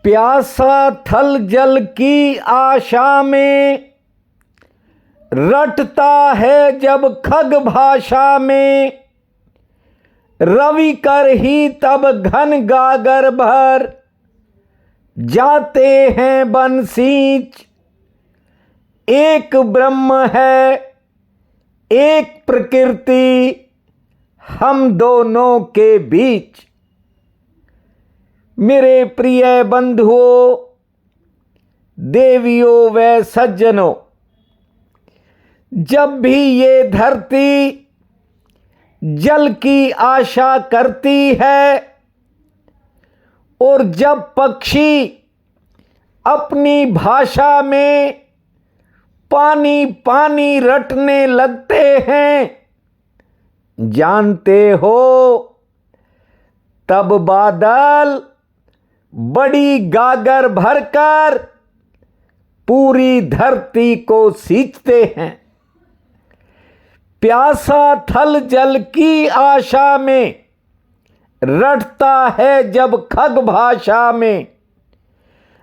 प्यासा थल जल की आशा में, रटता है जब खग भाषा में, रवि कर ही तब घन गागर भर, जाते हैं बन सींच। एक ब्रह्म है एक प्रकृति, हम दोनों के बीच। मेरे प्रिय बंधुओं, देवियों व सज्जनों, जब भी ये धरती जल की आशा करती है और जब पक्षी अपनी भाषा में पानी पानी रटने लगते हैं, जानते हो तब बादल बड़ी गागर भरकर पूरी धरती को सींचते हैं। प्यासा थल जल की आशा में, रटता है जब खग भाषा में,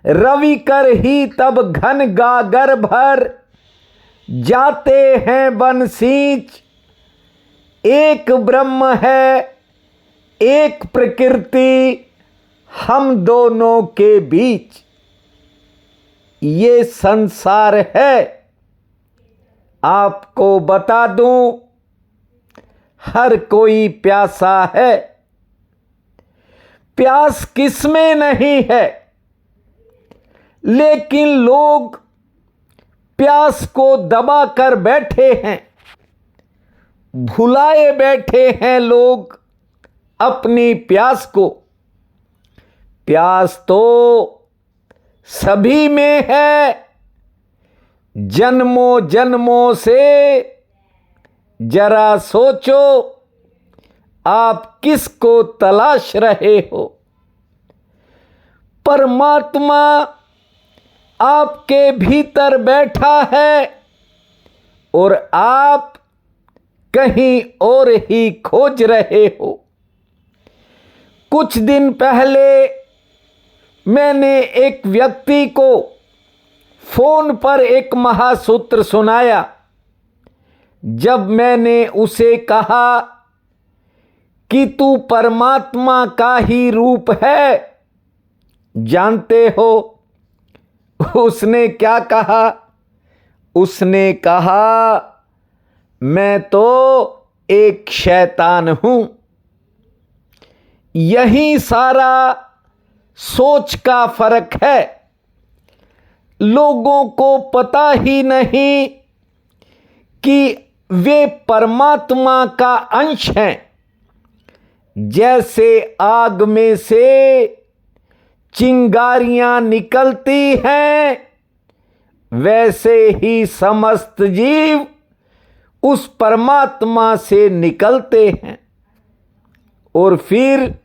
रवि कर ही तब घन गागर भर, जाते हैं बन सींच। एक ब्रह्म है एक प्रकृति, हम दोनों के बीच। ये संसार है, आपको बता दूं, हर कोई प्यासा है। प्यास किसमें नहीं है, लेकिन लोग प्यास को दबा कर बैठे हैं, भुलाए बैठे हैं लोग अपनी प्यास को। प्यास तो सभी में है, जन्मों जन्मों से। जरा सोचो आप किसको तलाश रहे हो। परमात्मा आपके भीतर बैठा है और आप कहीं और ही खोज रहे हो। कुछ दिन पहले मैंने एक व्यक्ति को फोन पर एक महासूत्र सुनाया। जब मैंने उसे कहा कि तू परमात्मा का ही रूप है, जानते हो उसने क्या कहा? उसने कहा मैं तो एक शैतान हूं। यही सारा सोच का फर्क है। लोगों को पता ही नहीं कि वे परमात्मा का अंश हैं। जैसे आग में से चिंगारियां निकलती हैं, वैसे ही समस्त जीव उस परमात्मा से निकलते हैं और फिर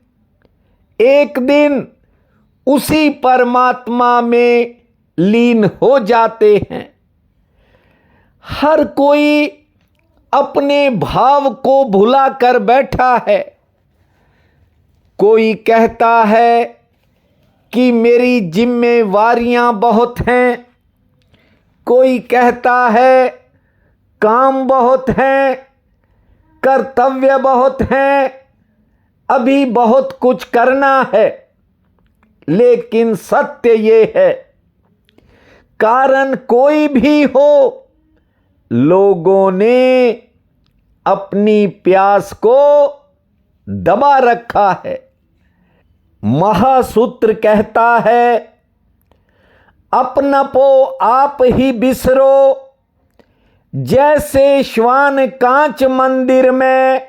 एक दिन उसी परमात्मा में लीन हो जाते हैं। हर कोई अपने भाव को भुला कर बैठा है। कोई कहता है कि मेरी जिम्मेवारियां बहुत हैं, कोई कहता है काम बहुत हैं, कर्तव्य बहुत हैं, अभी बहुत कुछ करना है। लेकिन सत्य ये है, कारण कोई भी हो, लोगों ने अपनी प्यास को दबा रखा है। महासूत्र कहता है अपनपो आप ही बिसरो, जैसे श्वान कांच मंदिर में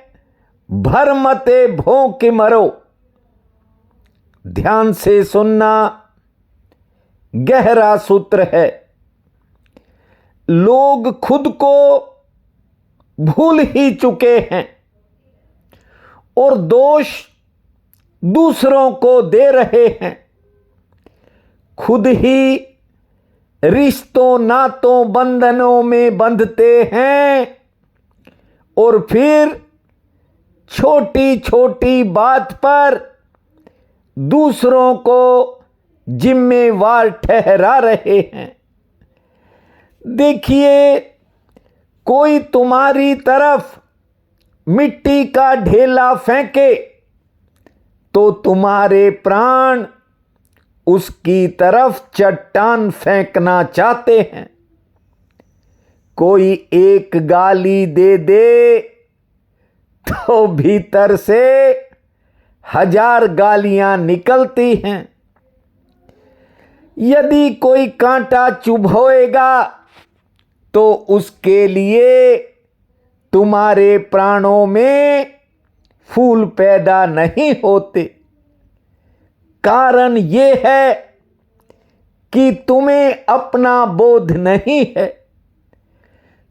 भरमते भोंक मरो। ध्यान से सुनना, गहरा सूत्र है। लोग खुद को भूल ही चुके हैं और दोष दूसरों को दे रहे हैं। खुद ही रिश्तों नातों बंधनों में बंधते हैं और फिर छोटी छोटी बात पर दूसरों को जिम्मेवार ठहरा रहे हैं। देखिए, कोई तुम्हारी तरफ मिट्टी का ढेला फेंके तो तुम्हारे प्राण उसकी तरफ चट्टान फेंकना चाहते हैं। कोई एक गाली दे दे तो भीतर से 1000 गालियां निकलती हैं। यदि कोई कांटा चुभोएगा तो उसके लिए तुम्हारे प्राणों में फूल पैदा नहीं होते। कारण यह है कि तुम्हें अपना बोध नहीं है।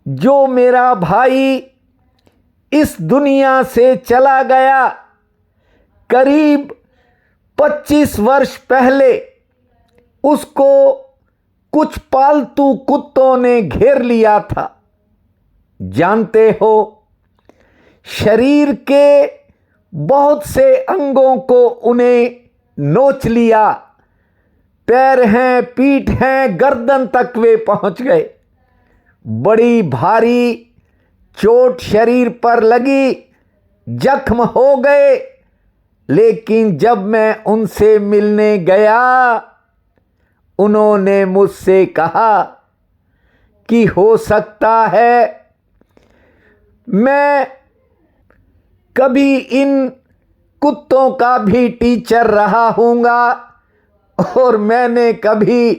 जो मेरा भाई इस दुनिया से चला गया, करीब 25 वर्ष पहले उसको कुछ पालतू कुत्तों ने घेर लिया था। जानते हो, शरीर के बहुत से अंगों को उन्हें नोच लिया। पैर हैं, पीठ हैं, गर्दन तक वे पहुंच गए। बड़ी भारी चोट शरीर पर लगी, जख्म हो गए। लेकिन जब मैं उनसे मिलने गया, उन्होंने मुझसे कहा कि हो सकता है मैं कभी इन कुत्तों का भी टीचर रहा हूँगा और मैंने कभी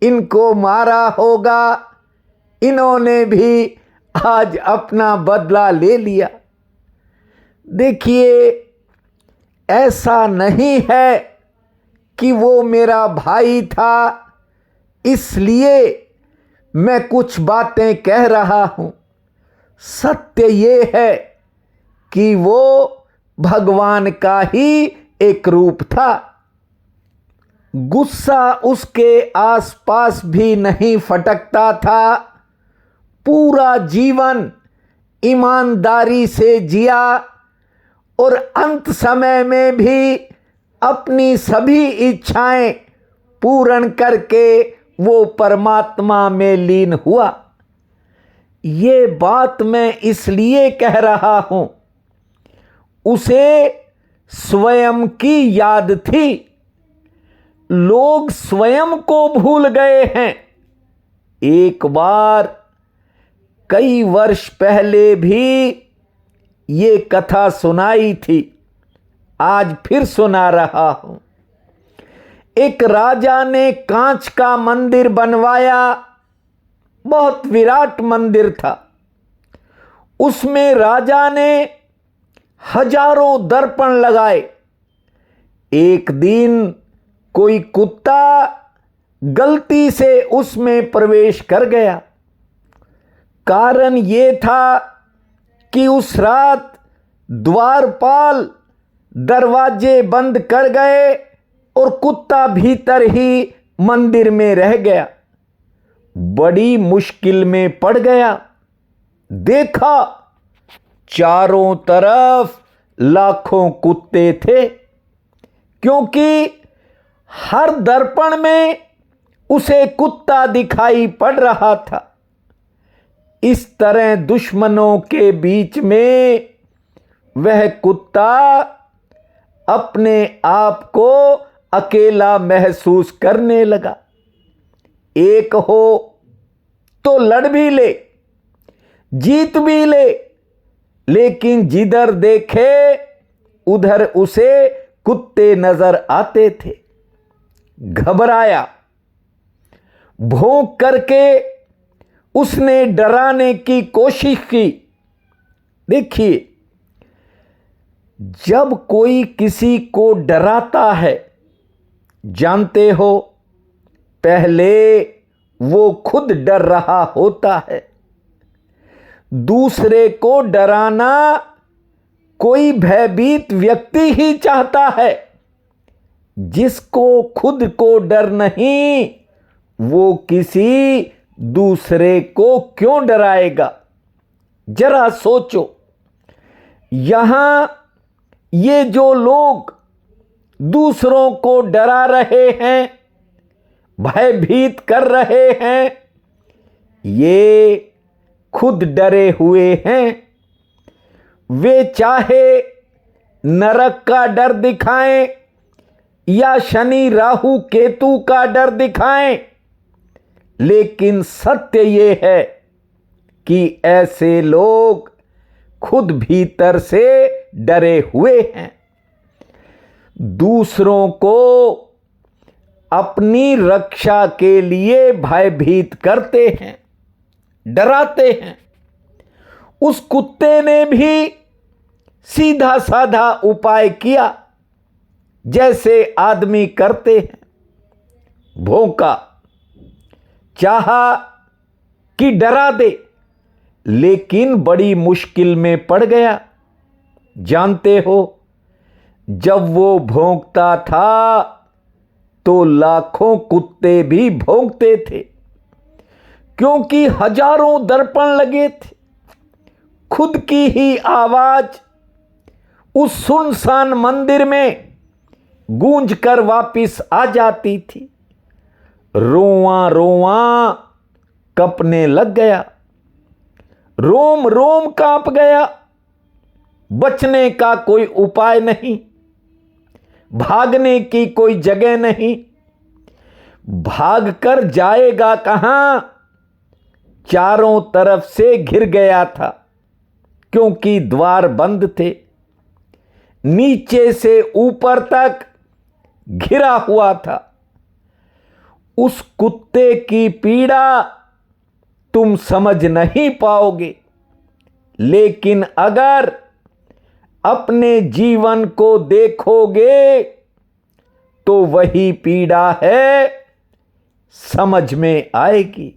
इनको मारा होगा। इन्होंने भी आज अपना बदला ले लिया। देखिए, ऐसा नहीं है कि वो मेरा भाई था इसलिए मैं कुछ बातें कह रहा हूं। सत्य ये है कि वो भगवान का ही एक रूप था। गुस्सा उसके आसपास भी नहीं फटकता था। पूरा जीवन ईमानदारी से जिया और अंत समय में भी अपनी सभी इच्छाएं पूर्ण करके वो परमात्मा में लीन हुआ। ये बात मैं इसलिए कह रहा हूं, उसे स्वयं की याद थी। लोग स्वयं को भूल गए हैं। एक बार कई वर्ष पहले भी ये कथा सुनाई थी, आज फिर सुना रहा हूं। एक राजा ने कांच का मंदिर बनवाया। बहुत विराट मंदिर था। उसमें राजा ने हजारों दर्पण लगाए। एक दिन कोई कुत्ता गलती से उसमें प्रवेश कर गया। कारण यह था कि उस रात द्वारपाल दरवाजे बंद कर गए और कुत्ता भीतर ही मंदिर में रह गया। बड़ी मुश्किल में पड़ गया। देखा, चारों तरफ लाखों कुत्ते थे, क्योंकि हर दर्पण में उसे कुत्ता दिखाई पड़ रहा था। इस तरह दुश्मनों के बीच में वह कुत्ता अपने आप को अकेला महसूस करने लगा। एक हो तो लड़ भी ले, जीत भी ले, लेकिन जिधर देखे उधर उसे कुत्ते नजर आते थे। घबराया। भौंक करके उसने डराने की कोशिश की। देखिए, जब कोई किसी को डराता है, जानते हो, पहले वो खुद डर रहा होता है। दूसरे को डराना कोई भयभीत व्यक्ति ही चाहता है। जिसको खुद को डर नहीं, वो किसी दूसरे को क्यों डराएगा? जरा सोचो, यहां ये जो लोग दूसरों को डरा रहे हैं, भयभीत कर रहे हैं, ये खुद डरे हुए हैं। वे चाहे नरक का डर दिखाएं या शनि राहु केतु का डर दिखाएं, लेकिन सत्य ये है कि ऐसे लोग खुद भीतर से डरे हुए हैं। दूसरों को अपनी रक्षा के लिए भयभीत करते हैं, डराते हैं। उस कुत्ते ने भी सीधा साधा उपाय किया, जैसे आदमी करते हैं। भौंका, चाहा कि डरा दे, लेकिन बड़ी मुश्किल में पड़ गया। जानते हो, जब वो भौंकता था तो लाखों कुत्ते भी भौंकते थे, क्योंकि हजारों दर्पण लगे थे। खुद की ही आवाज उस सुनसान मंदिर में गूंज कर वापिस आ जाती थी। रोआ रोआ कंपने लग गया, रोम रोम कांप गया। बचने का कोई उपाय नहीं, भागने की कोई जगह नहीं। भागकर जाएगा कहां? चारों तरफ से घिर गया था, क्योंकि द्वार बंद थे। नीचे से ऊपर तक घिरा हुआ था। उस कुत्ते की पीड़ा तुम समझ नहीं पाओगे, लेकिन अगर अपने जीवन को देखोगे तो वही पीड़ा है, समझ में आएगी।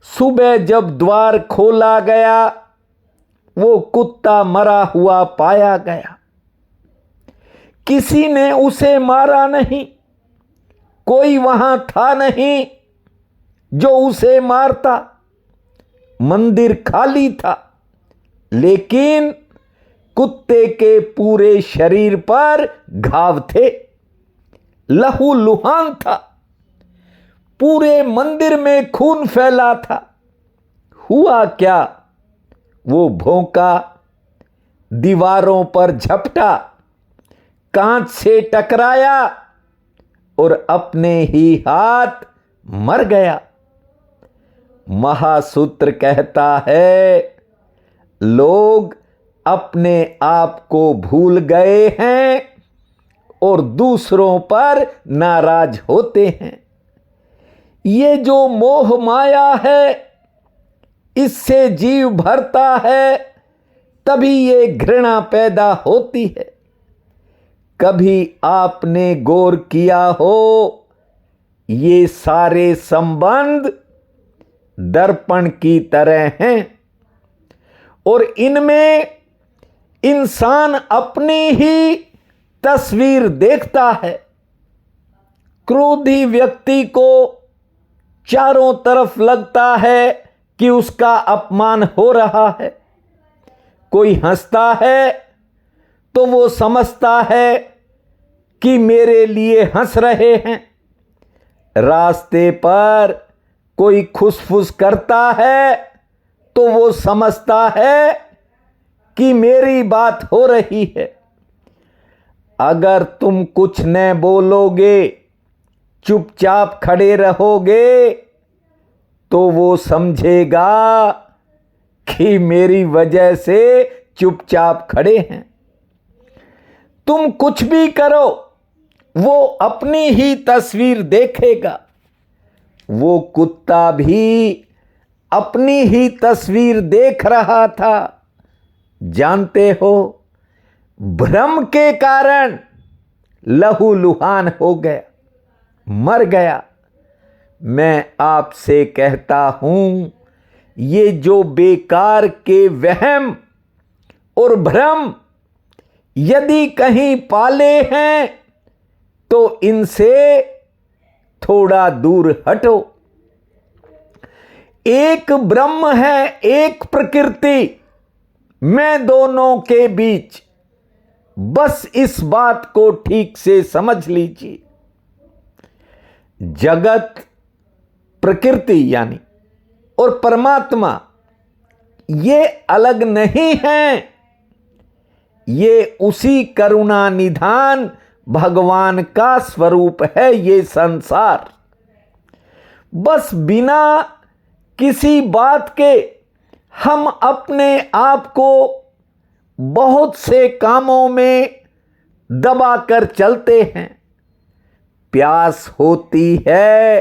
सुबह जब द्वार खोला गया, वो कुत्ता मरा हुआ पाया गया। किसी ने उसे मारा नहीं, कोई वहां था नहीं जो उसे मारता। मंदिर खाली था, लेकिन कुत्ते के पूरे शरीर पर घाव थे, लहू लुहान था। पूरे मंदिर में खून फैला था। हुआ क्या? वो भौंका, दीवारों पर झपटा, कांच से टकराया और अपने ही हाथ मर गया। महासूत्र कहता है, लोग अपने आप को भूल गए हैं और दूसरों पर नाराज होते हैं। ये जो मोह माया है, इससे जीव भरता है, तभी ये घृणा पैदा होती है। कभी आपने गौर किया हो, ये सारे संबंध दर्पण की तरह हैं और इनमें इंसान अपनी ही तस्वीर देखता है। क्रोधी व्यक्ति को चारों तरफ लगता है कि उसका अपमान हो रहा है। कोई हंसता है तो वो समझता है कि मेरे लिए हंस रहे हैं। रास्ते पर कोई खुसफुस करता है तो वो समझता है कि मेरी बात हो रही है। अगर तुम कुछ न बोलोगे, चुपचाप खड़े रहोगे, तो वो समझेगा कि मेरी वजह से चुपचाप खड़े हैं। तुम कुछ भी करो, वो अपनी ही तस्वीर देखेगा। वो कुत्ता भी अपनी ही तस्वीर देख रहा था। जानते हो, भ्रम के कारण लहू लुहान हो गया, मर गया। मैं आपसे कहता हूं, ये जो बेकार के वहम और भ्रम यदि कहीं पाले हैं, तो इनसे थोड़ा दूर हटो। एक ब्रह्म है, एक प्रकृति, मैं दोनों के बीच। बस इस बात को ठीक से समझ लीजिए। जगत, प्रकृति यानी और परमात्मा ये अलग नहीं हैं। ये उसी करुणा निधान भगवान का स्वरूप है ये संसार। बस बिना किसी बात के हम अपने आप को बहुत से कामों में दबा कर चलते हैं। प्यास होती है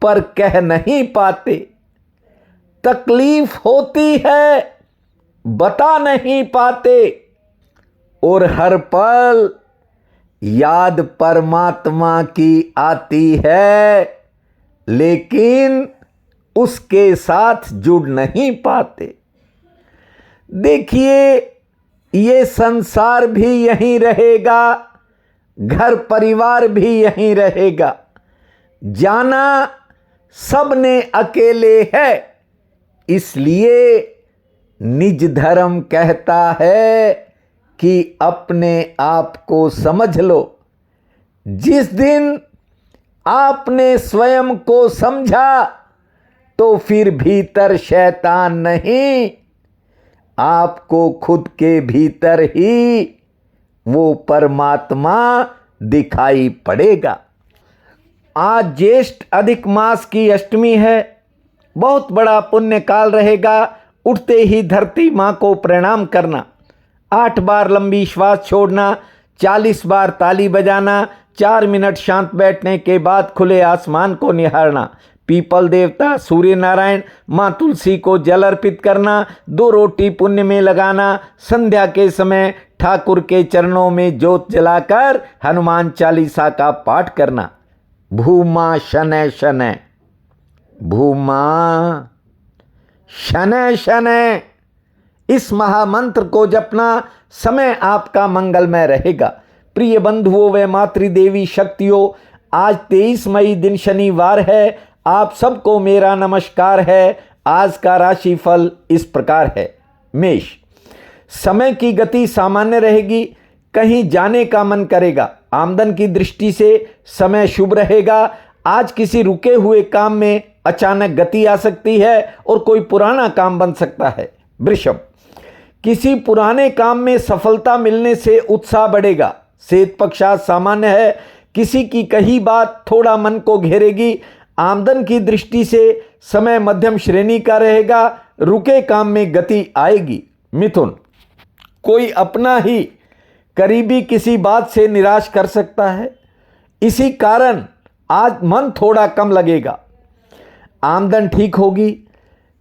पर कह नहीं पाते, तकलीफ होती है बता नहीं पाते, और हर पल याद परमात्मा की आती है, लेकिन उसके साथ जुड़ नहीं पाते। देखिए, ये संसार भी यहीं रहेगा, घर परिवार भी यहीं रहेगा, जाना सबने अकेले है। इसलिए निज धर्म कहता है कि अपने आप को समझ लो। जिस दिन आपने स्वयं को समझा तो फिर भीतर शैतान नहीं, आपको खुद के भीतर ही वो परमात्मा दिखाई पड़ेगा। आज ज्येष्ठ अधिक मास की अष्टमी है। बहुत बड़ा पुण्य काल रहेगा। उठते ही धरती माँ को प्रणाम करना, 8 बार लंबी श्वास छोड़ना, 40 बार ताली बजाना, 4 मिनट शांत बैठने के बाद खुले आसमान को निहारना, पीपल देवता, सूर्य नारायण, माँ तुलसी को जल अर्पित करना, 2 रोटी पुण्य में लगाना, संध्या के समय ठाकुर के चरणों में ज्योत जलाकर हनुमान चालीसा का पाठ करना। भूमा शनै शनै, भूमा शनै शनै, इस महामंत्र को जपना, समय आपका मंगलमय रहेगा। प्रिय बंधुओं व मातृदेवी शक्तियों, आज 23 मई दिन शनिवार है। आप सबको मेरा नमस्कार है। आज का राशिफल इस प्रकार है। मेष, समय की गति सामान्य रहेगी, कहीं जाने का मन करेगा। आमदन की दृष्टि से समय शुभ रहेगा। आज किसी रुके हुए काम में अचानक गति आ सकती है और कोई पुराना काम बन सकता है। वृषभ, किसी पुराने काम में सफलता मिलने से उत्साह बढ़ेगा। सेहत पक्ष आज सामान्य है। किसी की कही बात थोड़ा मन को घेरेगी। आमदन की दृष्टि से समय मध्यम श्रेणी का रहेगा। रुके काम में गति आएगी। मिथुन, कोई अपना ही करीबी किसी बात से निराश कर सकता है, इसी कारण आज मन थोड़ा कम लगेगा। आमदन ठीक होगी।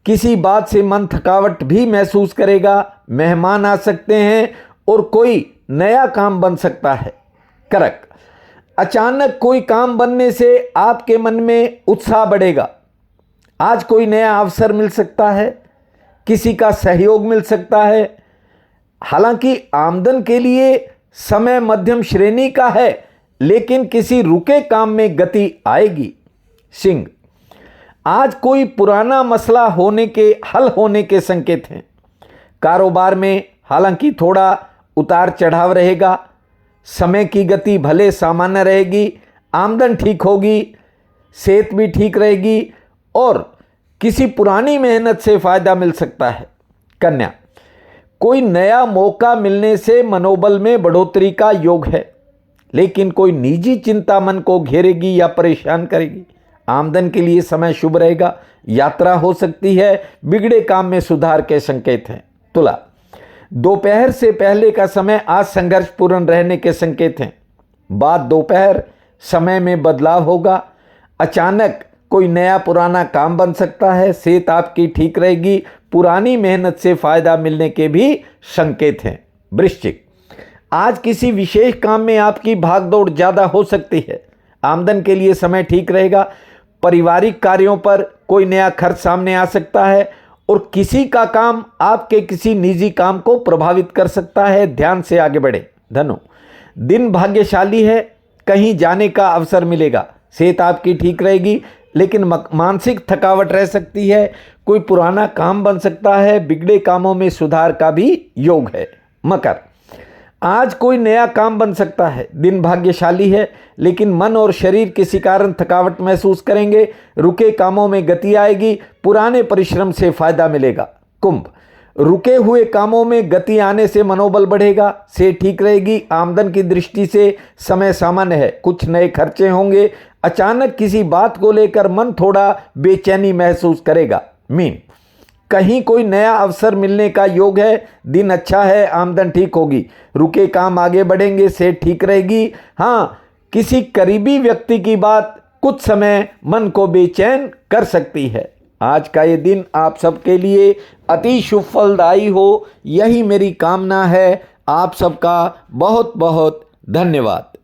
किसी बात से मन थकावट भी महसूस करेगा। मेहमान आ सकते हैं और कोई नया काम बन सकता है। कर्क, अचानक कोई काम बनने से आपके मन में उत्साह बढ़ेगा। आज कोई नया अवसर मिल सकता है, किसी का सहयोग मिल सकता है। हालांकि आमदन के लिए समय मध्यम श्रेणी का है, लेकिन किसी रुके काम में गति आएगी। सिंह, आज कोई पुराना मसला हल होने के संकेत हैं। कारोबार में हालांकि थोड़ा उतार चढ़ाव रहेगा। समय की गति भले सामान्य रहेगी। आमदन ठीक होगी, सेहत भी ठीक रहेगी और किसी पुरानी मेहनत से फायदा मिल सकता है। कन्या, कोई नया मौका मिलने से मनोबल में बढ़ोतरी का योग है, लेकिन कोई निजी चिंता मन को घेरेगी या परेशान करेगी। आमदन के लिए समय शुभ रहेगा। यात्रा हो सकती है। बिगड़े काम में सुधार के संकेत हैं। तुला, दोपहर से पहले का समय आज संघर्षपूर्ण रहने के संकेत हैं। बाद दोपहर समय में बदलाव होगा। अचानक कोई नया पुराना काम बन सकता है। सेहत आपकी ठीक रहेगी। पुरानी मेहनत से फायदा मिलने के भी संकेत हैं। वृश्चिक, आज किसी विशेष काम में आपकी भागदौड़ ज़्यादा हो सकती है। आमदन के लिए समय ठीक रहेगा। पारिवारिक कार्यों पर कोई नया खर्च सामने आ सकता है और किसी का काम आपके किसी निजी काम को प्रभावित कर सकता है। ध्यान से आगे बढ़े। धनु, दिन भाग्यशाली है। कहीं जाने का अवसर मिलेगा। सेहत आपकी ठीक रहेगी, लेकिन मानसिक थकावट रह सकती है। कोई पुराना काम बन सकता है। बिगड़े कामों में सुधार का भी योग है। मकर, आज कोई नया काम बन सकता है। दिन भाग्यशाली है, लेकिन मन और शरीर किसी कारण थकावट महसूस करेंगे। रुके कामों में गति आएगी, पुराने परिश्रम से फायदा मिलेगा। कुंभ, रुके हुए कामों में गति आने से मनोबल बढ़ेगा, से ठीक रहेगी। आमदन की दृष्टि से समय सामान्य है, कुछ नए खर्चे होंगे। अचानक किसी बात को लेकर मन थोड़ा बेचैनी महसूस करेगा। मीन, कहीं कोई नया अवसर मिलने का योग है। दिन अच्छा है, आमदन ठीक होगी। रुके काम आगे बढ़ेंगे, से ठीक रहेगी। हाँ, किसी करीबी व्यक्ति की बात कुछ समय मन को बेचैन कर सकती है। आज का ये दिन आप सबके लिए अति शुभ फलदायी हो, यही मेरी कामना है। आप सबका बहुत बहुत धन्यवाद।